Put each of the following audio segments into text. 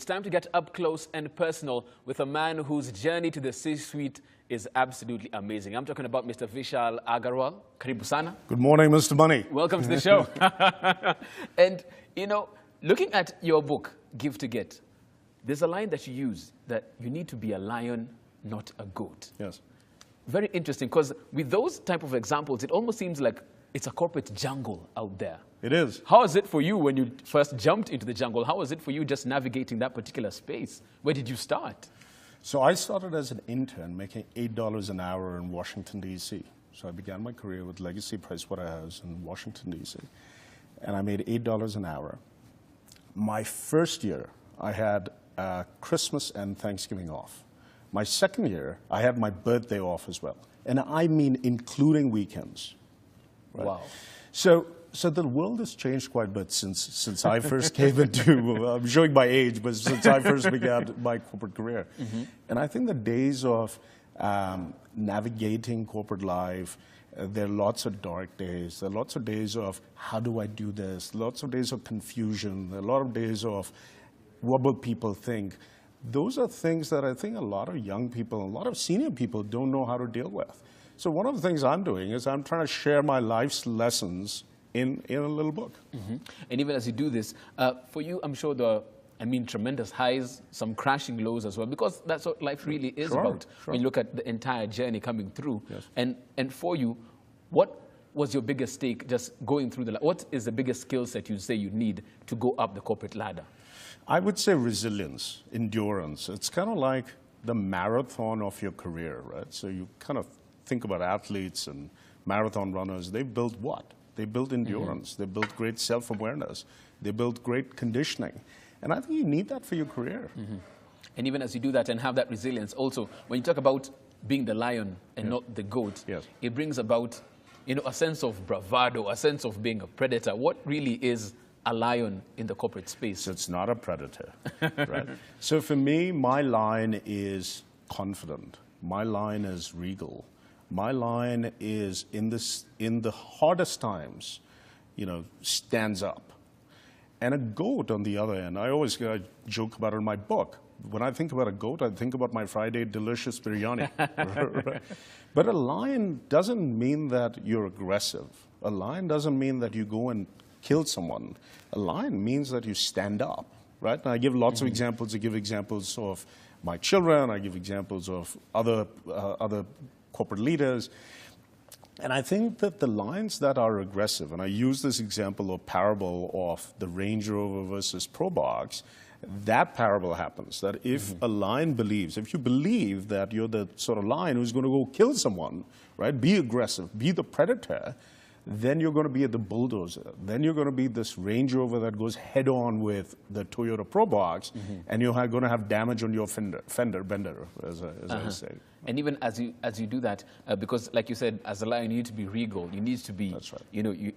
It's time to get up close and personal with a man whose journey to the C-suite is absolutely amazing. I'm talking about Mr. Vishal Agarwal. Karibu sana. Good morning, Mr. Money. Welcome to the show. And, you know, looking at your book, Give to Get, there's a line that you use that you need to be a lion, not a goat. Yes. Very interesting, because with those type of examples, it almost seems like it's a corporate jungle out there. It is. How was it for you when you first jumped into the jungle? How was it for you just navigating that particular space? Where did you start? So I started as an intern making $8 an hour in Washington, D.C. So I began my career with Legacy Pricewaterhouse in Washington, D.C. And I made $8 an hour. My first year, I had Christmas and Thanksgiving off. My second year, I had my birthday off as well. And I mean including weekends. Right? Wow. So the world has changed quite a bit since I first came into, I'm showing my age, but since I first began my corporate career. Mm-hmm. And I think the days of navigating corporate life, there are lots of dark days. There are lots of days of how do I do this? Lots of days of confusion. There are a lot of days of what will people think? Those are things that I think a lot of young people, a lot of senior people don't know how to deal with. So one of the things I'm doing is I'm trying to share my life's lessons in a little book. Mm-hmm. And even as you do this, for you, I'm sure tremendous highs, some crashing lows as well, because that's what life really is about. Sure. When you look at the entire journey coming through. Yes. And for you, what was your biggest stake just going through what is the biggest skill set you say you need to go up the corporate ladder? I would say resilience, endurance. It's kind of like the marathon of your career, right? So you kind of think about athletes and marathon runners. They build what? They build endurance. Mm-hmm. They build great self-awareness. They build great conditioning. And I think you need that for your career. Mm-hmm. And even as you do that and have that resilience, also, when you talk about being the lion and not the goat, it brings about, a sense of bravado, a sense of being a predator. What really is a lion in the corporate space? So it's not a predator, right? So for me, my line is confident. My line is regal. My line is in the hardest times, stands up. And a goat on the other end, I always joke about it in my book. When I think about a goat, I think about my Friday delicious biryani. Right? But a lion doesn't mean that you're aggressive. A lion doesn't mean that you go and kill someone. A lion means that you stand up, right? And I give lots of examples. I give examples of my children. I give examples of other corporate leaders. And I think that the lions that are aggressive, and I use this example of parable of the Range Rover versus Pro Box, that parable happens, that if a lion believes, if you believe that you're the sort of lion who's going to go kill someone, right, be aggressive, be the predator, then you're going to be the bulldozer. Then you're going to be this Range Rover that goes head-on with the Toyota Pro Box, and you're going to have damage on your fender bender, as I say. And even as you do that, because like you said, as a lion, you need to be regal. You need to be, that's right. You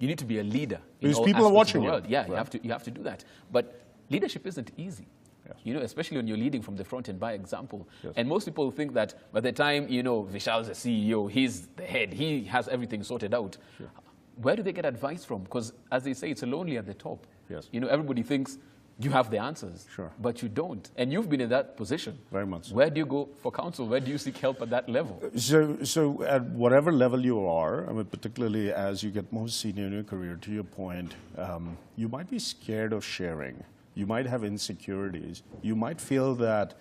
need to be a leader. Because people are watching you. Yeah, right. you have to do that. But leadership isn't easy. Yes. Especially when you're leading from the front and by example. Yes. And most people think that by the time, Vishal's the CEO, he's the head, he has everything sorted out. Sure. Where do they get advice from? Because as they say, it's lonely at the top. Yes. Everybody thinks you have the answers, but you don't. And you've been in that position. Very much so. Where do you go for counsel? Where do you seek help at that level? So at whatever level you are, I mean, particularly as you get more senior in your career, to your point, you might be scared of sharing. You might have insecurities. You might feel that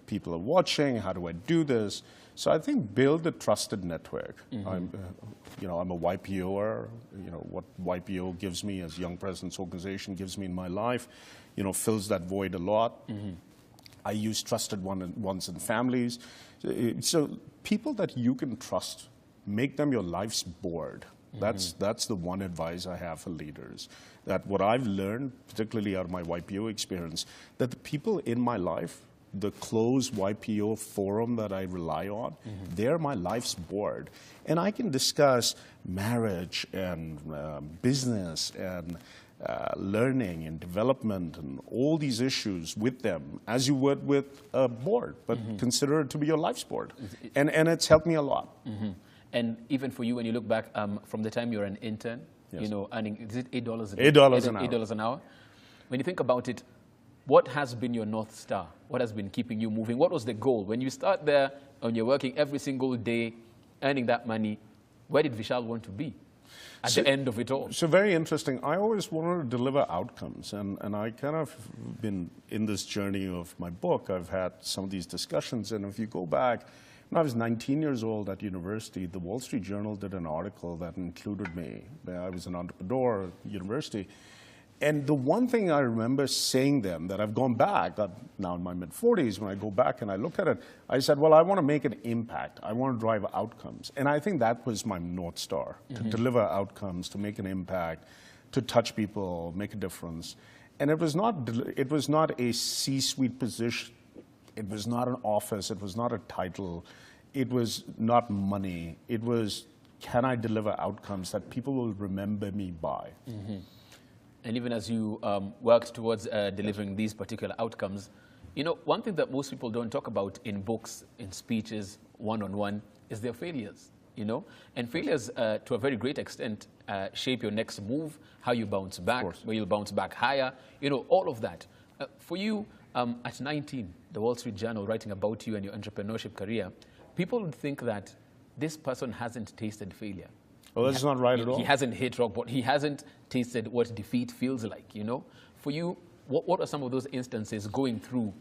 people are watching. How do I do this? So I think build a trusted network. I'm a YPOer. What YPO gives me as Young Presidents Organization gives me in my life, fills that void a lot. I use trusted ones in families. So people that you can trust, make them your life's board. That's the one advice I have for leaders. That what I've learned, particularly out of my YPO experience, that the people in my life, the close YPO forum that I rely on, they're my life's board. And I can discuss marriage and business and learning and development and all these issues with them as you would with a board, but consider it to be your life's board. And it's helped me a lot. And even for you, when you look back from the time you're an intern, earning, is it $8 $8 an hour? $8 an hour. When you think about it, what has been your North Star? What has been keeping you moving? What was the goal? When you start there and you're working every single day, earning that money, where did Vishal want to be at the end of it all? So very interesting. I always wanted to deliver outcomes, and I kind of been in this journey of my book. I've had some of these discussions, and if you go back, when I was 19 years old at university, the Wall Street Journal did an article that included me. I was an entrepreneur at university. And the one thing I remember saying then, that I've gone back, I'm now in my mid-40s, when I go back and I look at it, I said, well, I want to make an impact. I want to drive outcomes. And I think that was my North Star, to deliver outcomes, to make an impact, to touch people, make a difference. And it was not a C-suite position. It was not an office. It was not a title. It was not money. It was, can I deliver outcomes that people will remember me by? And even as you worked towards delivering these particular outcomes, you know, one thing that most people don't talk about in books, in speeches, one-on-one, is their failures, you know? And failures, to a very great extent, shape your next move, how you bounce back, where you'll bounce back higher, you know, all of that. For you, at 19, the Wall Street Journal writing about you and your entrepreneurship career, people would think that this person hasn't tasted failure. Well, that's not right at all. He hasn't hit rock bottom. He hasn't tasted what defeat feels like, you know? For you, what are some of those instances going through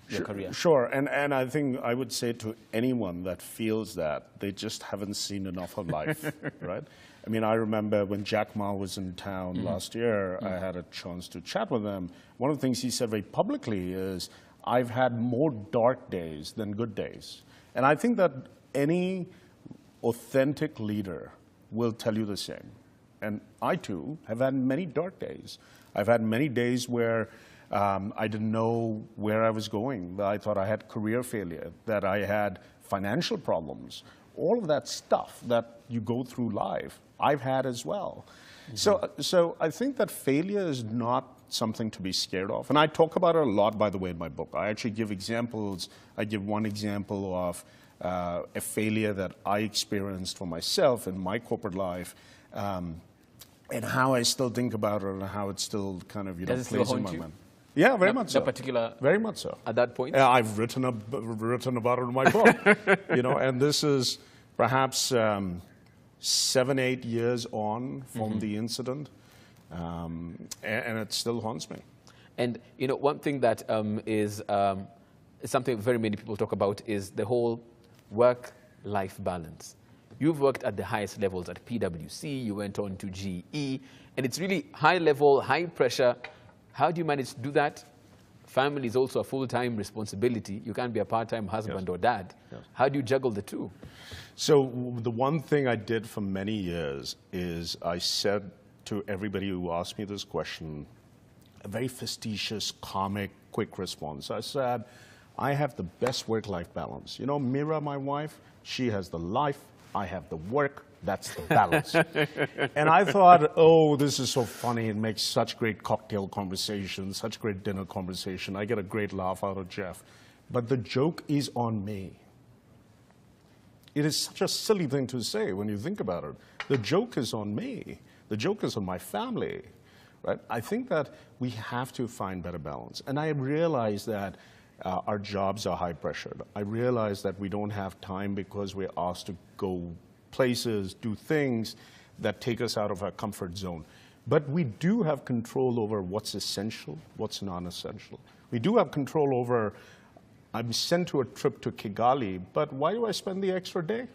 your career? Sure, and I think I would say to anyone that feels that, they just haven't seen enough of life, right? I mean, I remember when Jack Ma was in town last year, I had a chance to chat with him. One of the things he said very publicly is, I've had more dark days than good days. And I think that any authentic leader will tell you the same. And I, too, have had many dark days. I've had many days where I didn't know where I was going, that I thought I had career failure, that I had financial problems. All of that stuff that you go through life, I've had as well. So I think that failure is not something to be scared of. And I talk about it a lot, by the way, in my book. I actually give examples. I give one example of a failure that I experienced for myself in my corporate life, and how I still think about it and how it still kind of, plays in my mind. Yeah, very much so. That particular, very much so. At that point? I've written about it in my book. And this is perhaps 7, 8 years on from the incident, and it still haunts me. And, one thing that is something very many people talk about is the whole work-life balance. You've worked at the highest levels at PwC, you went on to GE, and it's really high level, high pressure. How do you manage to do that? Family is also a full-time responsibility. You can't be a part-time husband or dad. How do you juggle the two? So the one thing I did for many years is I said to everybody who asked me this question, a very facetious, comic, quick response. I said, I have the best work-life balance. Mira, my wife, she has the life, I have the work, that's the balance. And I thought, oh, this is so funny. It makes such great cocktail conversation, such great dinner conversation. I get a great laugh out of Jeff. But the joke is on me. It is such a silly thing to say when you think about it. The joke is on me. The joke is on my family. Right? I think that we have to find better balance. And I realize that our jobs are high pressured. I realize that we don't have time because we're asked to go places, do things that take us out of our comfort zone. But we do have control over what's essential, what's non-essential. We do have control over, I'm sent to a trip to Kigali, but why do I spend the extra day?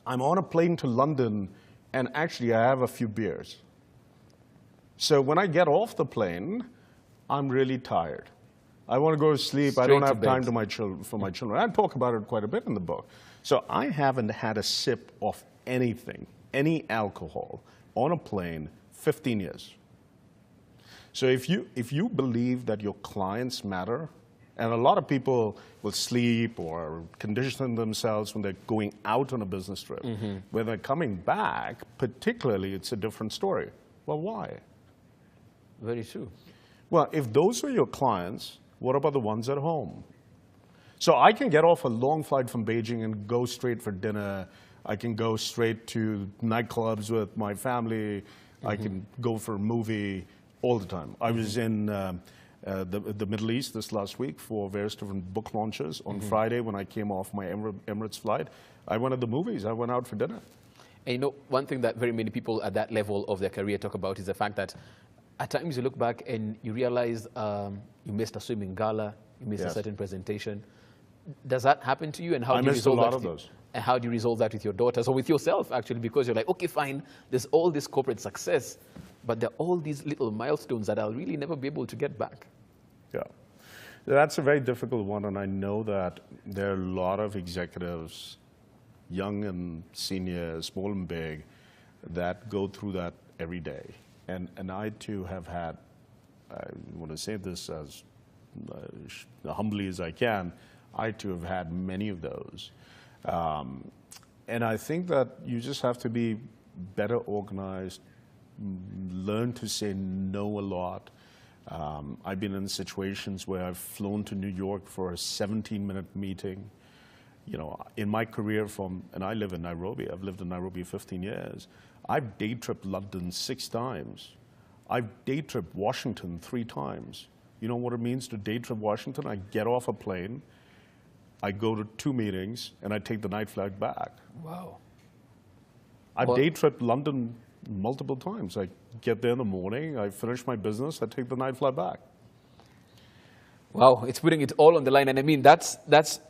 I'm on a plane to London, and actually I have a few beers. So when I get off the plane, I'm really tired. I want to go to sleep. I don't have time for my children. I talk about it quite a bit in the book. So I haven't had a sip of anything, any alcohol, on a plane 15 years. So if you believe that your clients matter, and a lot of people will sleep or condition themselves when they're going out on a business trip, when they're coming back, particularly, it's a different story. Well, why? Very true. Well, if those are your clients, what about the ones at home? So I can get off a long flight from Beijing and go straight for dinner. I can go straight to nightclubs with my family. I can go for a movie. All the time. I was in the Middle East this last week for various different book launches. On Friday, when I came off my Emirates flight, I went to the movies. I went out for dinner. And you know, one thing that very many people at that level of their career talk about is the fact that at times you look back and you realize you missed a swimming gala, you missed a certain presentation. Does that happen to you? And how do you resolve that? I missed a lot of those. And how do you resolve that with your daughters or with yourself, actually? Because you're like, okay, fine, there's all this corporate success, but there are all these little milestones that I'll really never be able to get back. Yeah. That's a very difficult one, and I know that there are a lot of executives, young and senior, small and big, that go through that every day. And I, too, have had, I want to say this as humbly as I can, I, too, have had many of those. And I think that you just have to be better organized, learn to say no a lot. I've been in situations where I've flown to New York for a 17-minute meeting. You know, in my career and I live in Nairobi, I've lived in Nairobi 15 years. I've day tripped London 6 times. I've day tripped Washington 3 times. You know what it means to day trip Washington? I get off a plane, I go to 2 meetings, and I take the night flight back. Wow. I've day tripped London multiple times. I get there in the morning, I finish my business, I take the night flight back. Wow, it's putting it all on the line. And I mean, that's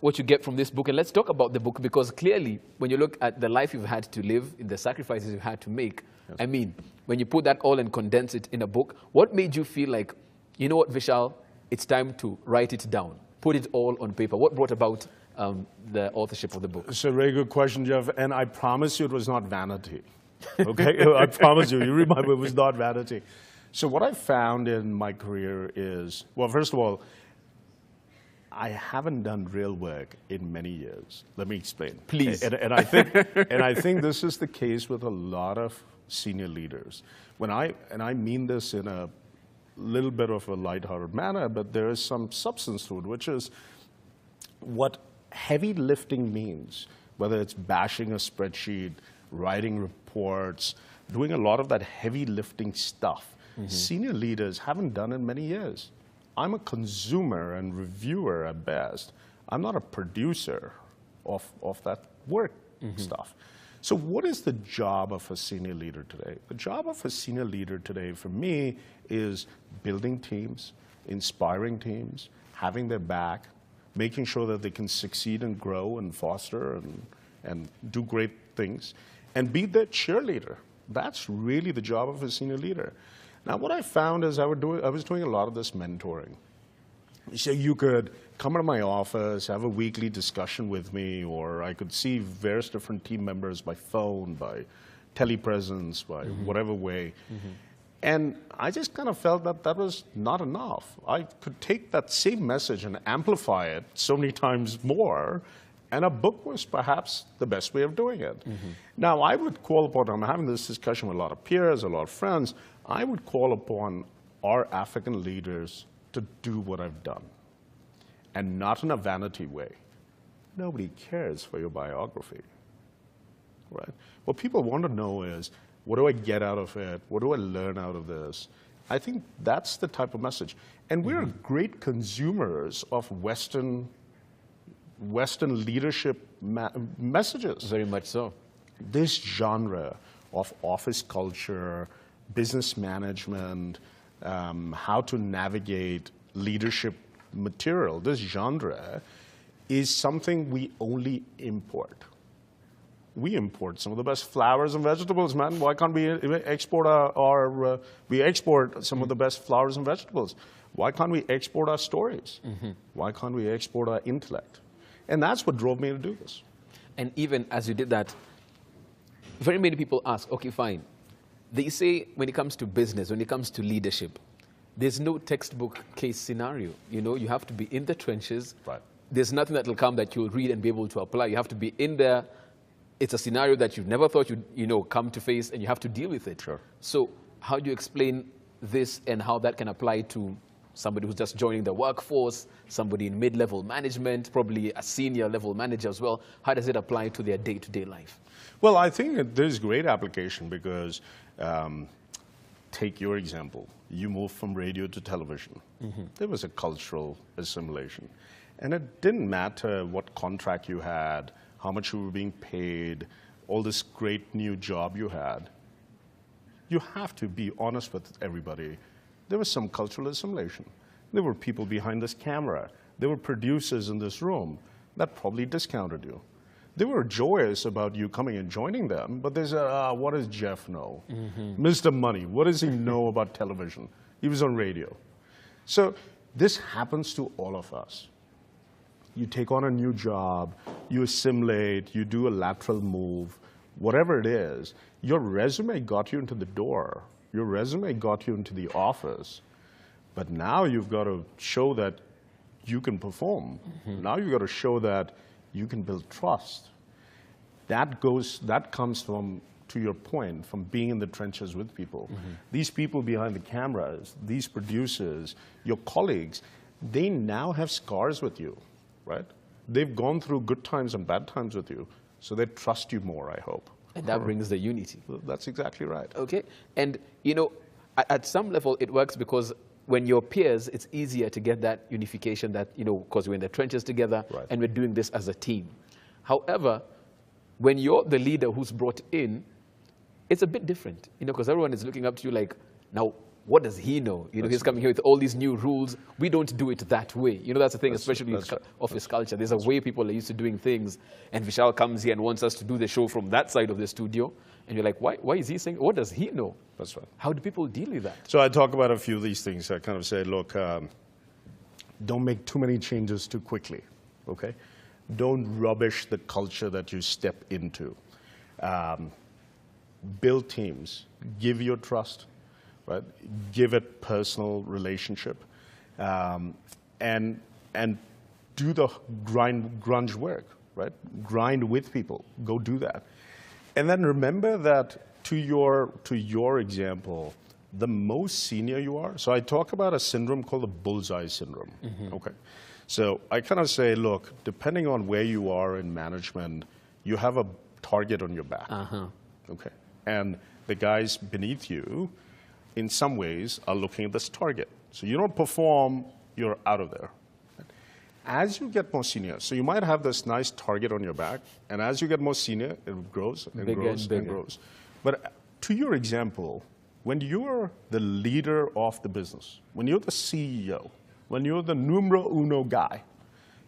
what you get from this book. And let's talk about the book, because clearly, when you look at the life you've had to live, the sacrifices you've had to make, I mean, when you put that all and condense it in a book, what made you feel like, you know what, Vishal, it's time to write it down, put it all on paper? What brought about the authorship of the book? It's a very good question, Jeff, and I promise you it was not vanity. Okay, I promise you, you read my book, it was not vanity. So what I found in my career is, well, first of all, I haven't done real work in many years. Let me explain. Please. And I think this is the case with a lot of senior leaders. And I mean this in a little bit of a lighthearted manner, but there is some substance to it, which is what heavy lifting means, whether it's bashing a spreadsheet, writing reports, doing a lot of that heavy lifting stuff. Senior leaders haven't done in many years. I'm a consumer and reviewer at best. I'm not a producer of that work stuff. So what is the job of a senior leader today? The job of a senior leader today, for me, is building teams, inspiring teams, having their back, making sure that they can succeed and grow and foster and do great things, and be their cheerleader. That's really the job of a senior leader. Now, what I found is I was doing a lot of this mentoring. So you could come into my office, have a weekly discussion with me, or I could see various different team members by phone, by telepresence, by whatever way. And I just kind of felt that that was not enough. I could take that same message and amplify it so many times more, and a book was perhaps the best way of doing it. Now, I would call upon, I'm having this discussion with a lot of peers, a lot of friends, I would call upon our African leaders to do what I've done, and not in a vanity way. Nobody cares for your biography, right? What people want to know is, what do I get out of it? What do I learn out of this? I think that's the type of message. And we're great consumers of Western leadership messages. Very much so. This genre of office culture, business management, how to navigate leadership material, this genre is something we only import. We import some of the best flowers and vegetables, man. Why can't we export we export some of the best flowers and vegetables? Why can't we export our stories? Why can't we export our intellect? And that's what drove me to do this. And even as you did that, very many people ask, okay, fine. They say when it comes to business, when it comes to leadership, there's no textbook case scenario. You know, you have to be in the trenches. Right. There's nothing that will come that you'll read and be able to apply. You have to be in there. It's a scenario that you've never thought you'd come to face, and you have to deal with it. Sure. So how do you explain this and how that can apply to somebody who's just joining the workforce, somebody in mid-level management, probably a senior level manager as well? How does it apply to their day-to-day life? Well, I think that there's great application because take your example. you moved from radio to television. There was a cultural assimilation. And it didn't matter what contract you had, how much you were being paid, all this great new job you had. You have to be honest with everybody. There was some cultural assimilation. There were people behind this camera. There were producers in this room that probably discounted you. They were joyous about you coming and joining them, but they said, what does Jeff know? Mr. Money, what does he know about television? He was on radio. So this happens to all of us. You take on a new job, you assimilate, you do a lateral move, whatever it is, your resume got you into the door. Your resume got you into the office. But now you've got to show that you can perform. Now you've got to show that you can build trust. That comes from, to your point, from being in the trenches with people. These people behind the cameras, these producers, your colleagues, they now have scars with you, right? They've gone through good times and bad times with you, so they trust you more, I hope. And that brings the unity. That's exactly right. Okay, and you know, at some level it works because when you're peers, it's easier to get that unification that, you know, because we're in the trenches together and we're doing this as a team. However, when you're the leader who's brought in, it's a bit different, you know, because everyone is looking up to you like, now, what does he know? You know, he's coming here with all these new rules. We don't do it that way. You know, that's the thing, especially with office culture. There's a way people are used to doing things, and Vishal comes here and wants us to do the show from that side of the studio, and you're like, why is he saying, what does he know? That's right. How do people deal with that? So I talk about a few of these things. I kind of say, look, don't make too many changes too quickly, okay? Don't rubbish the culture that you step into. Build teams. Give your trust. Right? Give it personal relationship, and do the grunge work, right? Grind with people. Go do that, and then remember that to your example, the most senior you are. So I talk about a syndrome called the bullseye syndrome. Okay, so I kind of say, look, depending on where you are in management, you have a target on your back. Okay, and the guys beneath you, in some ways, are looking at this target. So you don't perform, you're out of there. As you get more senior, so you might have this nice target on your back, and as you get more senior, it grows and grows and grows. But to your example, when you're the leader of the business, when you're the CEO, when you're the numero uno guy,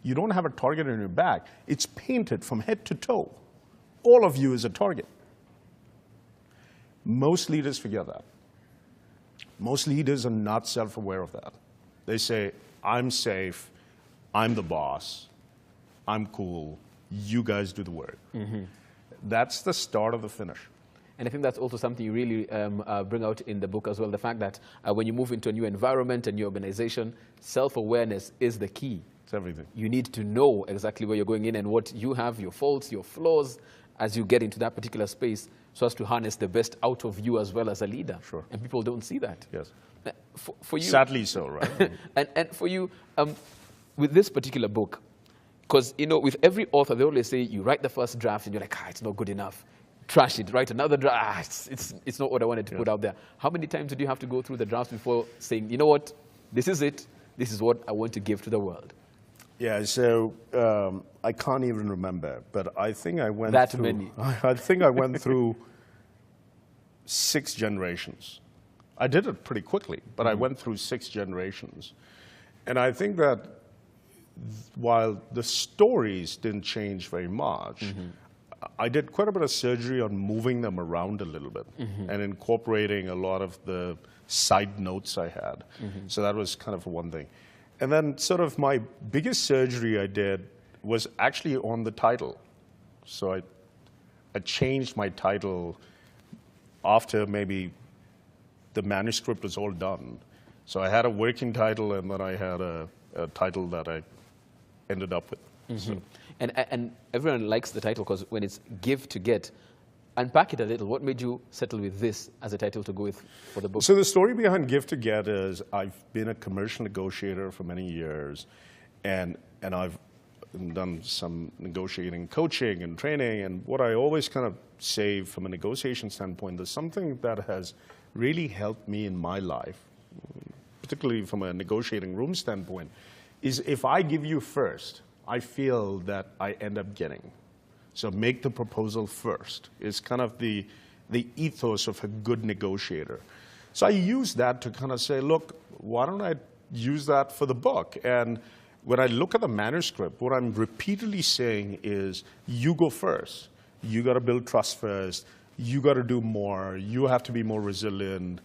you don't have a target on your back. It's painted from head to toe. All of you is a target. Most leaders forget that. Most leaders are not self-aware of that. They say, I'm safe, I'm the boss, I'm cool, you guys do the work. That's the start of the finish. And I think that's also something you really bring out in the book as well, the fact that when you move into a new environment, a new organization, self-awareness is the key. It's everything. You need to know exactly where you're going in and what you have, your faults, your flaws, as you get into that particular space, so as to harness the best out of you as well as a leader. Sure. And people don't see that. Yes. For you, sadly so, right? and for you, with this particular book, because, you know, with every author, they always say, you write the first draft and you're like, it's not good enough. Trash it, write another draft. It's not what I wanted to put out there. How many times did you have to go through the drafts before saying, you know what, this is it, this is what I want to give to the world? Yeah, so I can't even remember, but I think I went through... many. I think I went through 6 generations. I did it pretty quickly, but I went through 6 generations. And I think that while the stories didn't change very much, I did quite a bit of surgery on moving them around a little bit and incorporating a lot of the side notes I had. So that was kind of one thing. And then sort of my biggest surgery I did was actually on the title. So I changed my title after maybe the manuscript was all done. So I had a working title, and then I had a title that I ended up with. So. And everyone likes the title because when it's give to get, unpack it a little. What made you settle with this as a title to go with for the book? So the story behind Give to Get is I've been a commercial negotiator for many years, and I've done some negotiating coaching and training, and what I always kind of say from a negotiation standpoint, there's something that has really helped me in my life particularly from a negotiating room standpoint, is if I give you first, I feel that I end up getting. So make the proposal first is kind of the ethos of a good negotiator. So I use that to kind of say, look, why don't I use that for the book? And when I look at the manuscript, what I'm repeatedly saying is, you go first. You got to build trust first. You got to do more. You have to be more resilient.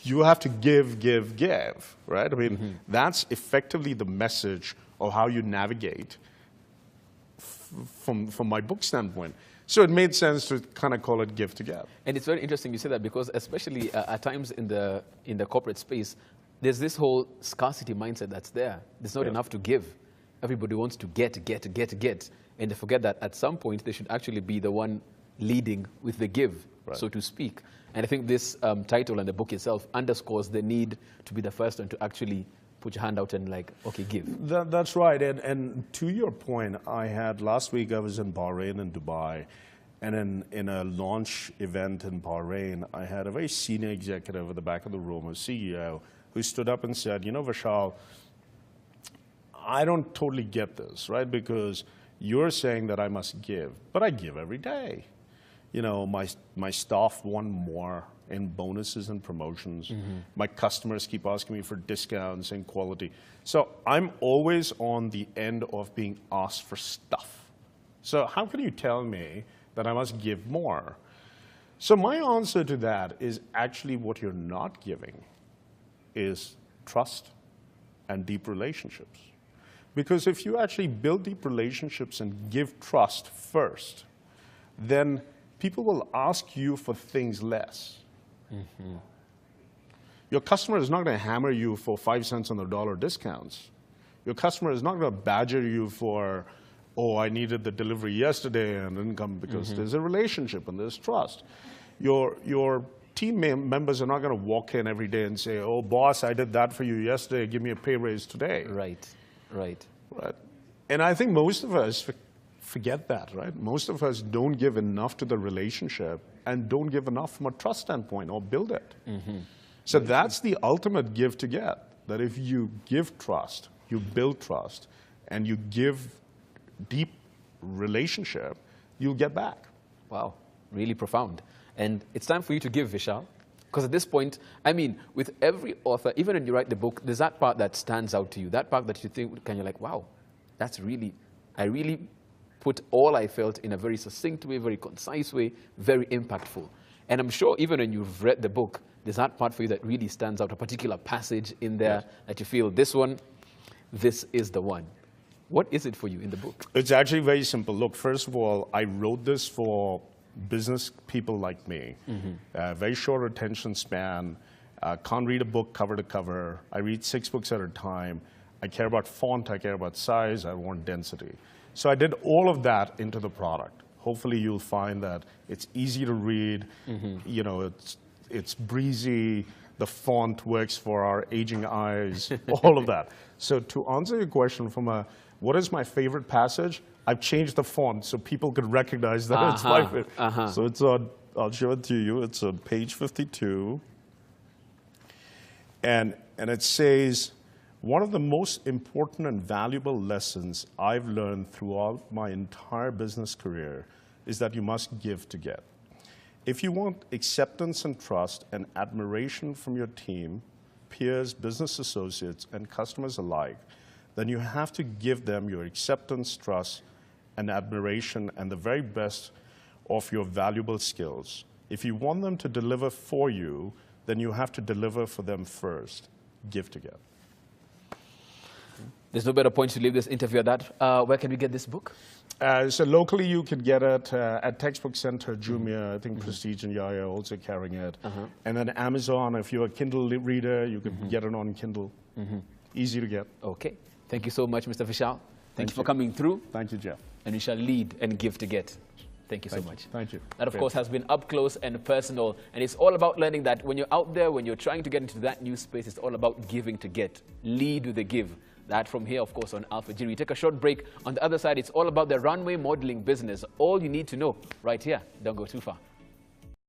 You have to give, right? I mean, that's effectively the message of how you navigate from my book standpoint. So it made sense to kind of call it give to get. And it's very interesting you say that, because especially at times in the corporate space, there's this whole scarcity mindset that's there. There's not enough to give. Everybody wants to get. And they forget that at some point they should actually be the one leading with the give, so to speak. And I think this title and the book itself underscores the need to be the first one to actually put your hand out and like, okay, give. That's right. And to your point, last week I was in Bahrain and Dubai. And in a launch event in Bahrain, I had a very senior executive at the back of the room, a CEO, who stood up and said, you know, Vishal, I don't totally get this, right? Because you're saying that I must give, but I give every day. You know, my staff want more in bonuses and promotions. My customers keep asking me for discounts and quality. So I'm always on the end of being asked for stuff. So how can you tell me that I must give more? So my answer to that is actually what you're not giving is trust and deep relationships. Because if you actually build deep relationships and give trust first, then people will ask you for things less. Your customer is not going to hammer you for 5 cents on the dollar discounts. Your customer is not going to badger you for, oh, I needed the delivery yesterday and didn't come, because there's a relationship and there's trust. Your team members are not going to walk in every day and say, oh, boss, I did that for you yesterday, give me a pay raise today. Right. And I think most of us forget that, right? Most of us don't give enough to the relationship and don't give enough from a trust standpoint or build it. So that's the ultimate give to get, that if you give trust, you build trust, and you give deep relationship, you'll get back. Wow, really profound. And it's time for you to give, Vishal. Because at this point, I mean, with every author, even when you write the book, there's that part that stands out to you, that part that you think, and you're like, wow, that's really, I really put all I felt in a very succinct way, very concise way, very impactful. And I'm sure even when you've read the book, there's that part for you that really stands out, a particular passage in there that you feel, this one, this is the one. What is it for you in the book? It's actually very simple. Look, first of all, I wrote this for business people like me. Very short attention span, can't read a book cover to cover. I read 6 books at a time. I care about font, I care about size, I want density. So I did all of that into the product. Hopefully you'll find that it's easy to read, you know, it's breezy, the font works for our aging eyes, all of that. So to answer your question from a, what is my favorite passage? I've changed the font so people could recognize that it's my favorite. So it's on, I'll show it to you, it's on page 52. And it says, one of the most important and valuable lessons I've learned throughout my entire business career is that you must give to get. If you want acceptance and trust and admiration from your team, peers, business associates, and customers alike, then you have to give them your acceptance, trust, and admiration and the very best of your valuable skills. If you want them to deliver for you, then you have to deliver for them first. Give to get. There's no better point to leave this interview at that. Where can we get this book? So locally you can get it at Textbook Center, Jumia, I think Prestige and Yaya are also carrying it. And then Amazon, if you're a Kindle reader, you can get it on Kindle. Easy to get. Okay. Thank you so much, Mr. Vishal. Thank you for coming through. Thank you, Jeff. And we shall lead and give to get. Thank you so much. Thank you. That, of course, has been up close and personal. And it's all about learning that when you're out there, when you're trying to get into that new space, it's all about giving to get. Lead with the give. That from here, of course, on Alpha G. We take a short break. On the other side, it's all about the runway modeling business. All you need to know right here. Don't go too far.